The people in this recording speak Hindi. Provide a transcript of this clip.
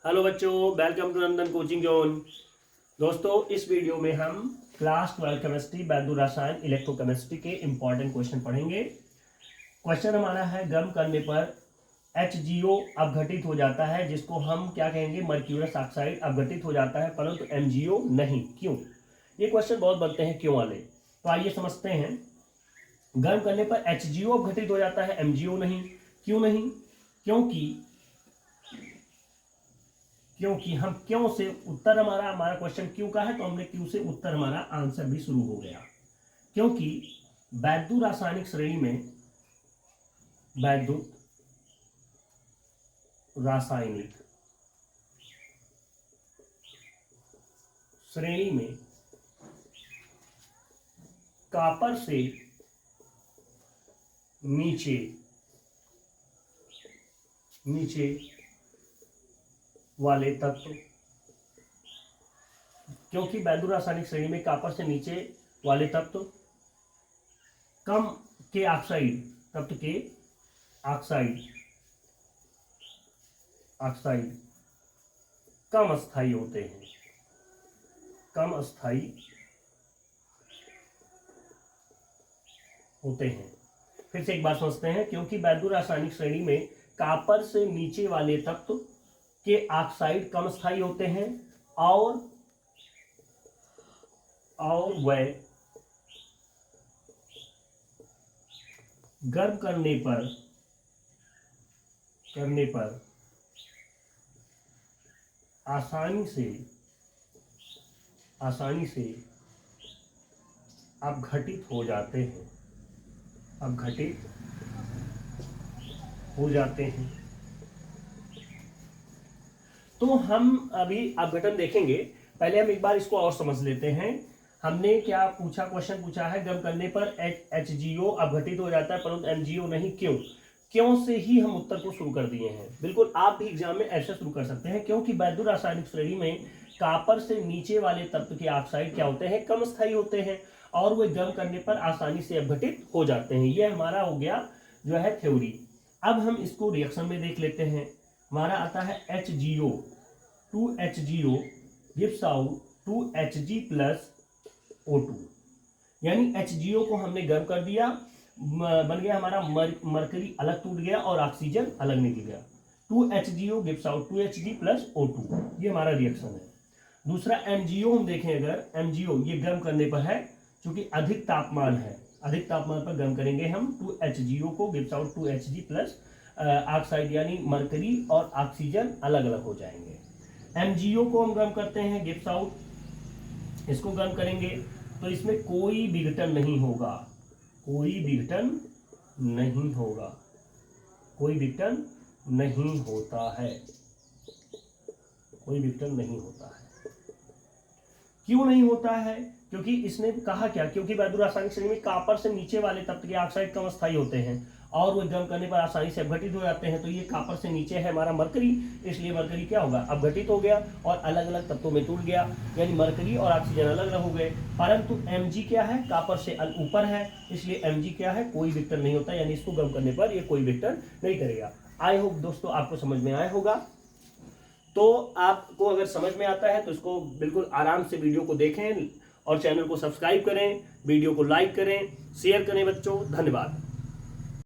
हेलो बच्चों, welcome to Nandan coaching zone. दोस्तों, इस वीडियो में हम क्लास 12 केमिस्ट्री वैद्युत रसायन इलेक्ट्रोकेमिस्ट्री के इंपॉर्टेंट क्वेश्चन पढ़ेंगे। क्वेश्चन हमारा है, गर्म करने पर HgO अपघटित हो जाता है, जिसको हम क्या कहेंगे, मर्क्यूरस ऑक्साइड अपघटित हो जाता है, परंतु MgO नहीं। क्यों? ये क्वेश्चन बहुत बनते हैं क्यों वाले। तो आइए समझते हैं। गर्म करने पर HgO अपघटित हो जाता है, MgO नहीं। क्यों नहीं? क्योंकि हम क्यों से उत्तर हमारा क्वेश्चन क्यों का है, तो हमने क्यों से उत्तर हमारा आंसर भी शुरू हो गया। क्योंकि वैद्युत रासायनिक श्रेणी में कॉपर से नीचे वाले तत्व, क्योंकि वैद्युत रासायनिक श्रेणी में कॉपर से नीचे वाले तत्व कम के ऑक्साइड कम अस्थायी होते हैं। फिर से एक बार समझते हैं। क्योंकि वैद्युत रासायनिक श्रेणी में कॉपर से नीचे वाले तत्व के ऑक्साइड कम स्थायी होते हैं और वह गर्म करने पर आसानी से अपघटित हो जाते हैं। तो हम अभी अपघटन देखेंगे। पहले हम एक बार इसको और समझ लेते हैं। हमने क्या पूछा, क्वेश्चन पूछा है, गर्म करने पर HgO अपघटित हो जाता है परंतु MgO नहीं। क्यों से ही हम उत्तर को शुरू कर दिए हैं। बिल्कुल आप भी एग्जाम में ऐसे शुरू कर सकते हैं। क्योंकि वैद्युत रासायनिक श्रेणी में कॉपर से नीचे वाले तत्व के ऑक्साइड क्या होते हैं, कम स्थायी होते हैं और वे गर्म करने पर आसानी से अपघटित हो जाते हैं। यह हमारा हो गया जो है थ्योरी। अब हम इसको रिएक्शन में देख लेते हैं। हमारा आता है HgO, 2HgO gives out 2Hg plus O2। यानी HgO को हमने गर्म कर दिया, बन गया हमारा मरकरी अलग टूट गया और ऑक्सीजन अलग निकल गया। 2HgO gives out 2Hg plus O2। ये हमारा रिएक्शन है। दूसरा MgO हम देखें, अगर MgO ये गर्म करने पर है, क्योंकि अधिक तापमान है, अधिक तापमान पर गर्म करेंगे हम 2HgO को, gives out 2Hg plus oxide, यानी मरकरी और ऑक्सीजन अलग अलग हो जाएंगे। MgO को हम गर्म करते हैं, गिव्स आउट, इसको गर्म करेंगे तो इसमें कोई विघटन नहीं होगा, कोई विघटन नहीं होता है। क्यों नहीं होता है? क्योंकि इसने कहा क्या, क्योंकि वैद्युत रासायनिक श्रेणी में कॉपर से नीचे वाले तत्व के ऑक्साइड कम स्थायी होते हैं और वे गर्म करने पर आसानी से अपघटित हो जाते हैं। तो ये कॉपर से नीचे है हमारा मरकरी, इसलिए मरकरी क्या होगा, अपघटित हो गया और अलग अलग तत्वों में टूट गया, यानी मरकरी और ऑक्सीजन अलग अलग हो गए। परंतु Mg क्या है, कॉपर से ऊपर है, इसलिए Mg क्या है, कोई विघटन नहीं होता, यानी इसको गर्म करने पर ये कोई विघटन नहीं करेगा। आई होप दोस्तों आपको समझ में आया होगा। तो आपको अगर समझ में आता है तो इसको बिल्कुल आराम से वीडियो को देखें और चैनल को सब्सक्राइब करें, वीडियो को लाइक करें, शेयर करें। बच्चों धन्यवाद।